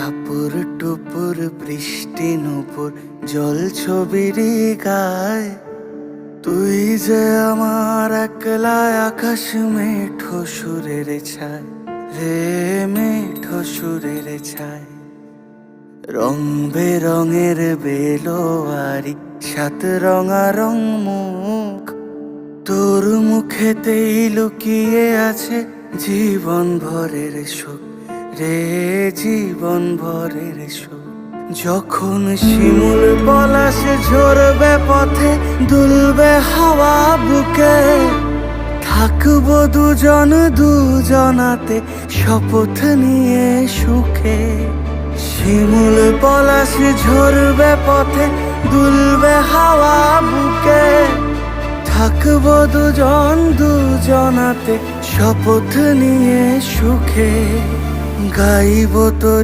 টাপুর টুপুর বৃষ্টি নুপুর জল ছবিরি গায়, তুই যে আমার একলা আকাশ মেঠো সুরের ছায় রে, মেঠো সুরের ছায়। রং বেরঙের বেলোয়ারি সাত রঙারং মুখ, তোর মুখেতেই লুকিয়ে আছে জীবন ভরের সুখ রে, জীবন ভরের সুখ। যখন শিমুল পলাশ ঝরবে পথে, দুলবে হাওয়া বুকে, থাকবো দুজন দুজনাতে শপথ নিয়ে সুখে। শিমুল পলাশ ঝরবে পথে, দুলবে হাওয়া বুকে, থাকবো দুজন দুজনাতে শপথ নিয়ে সুখে। গাইব তোর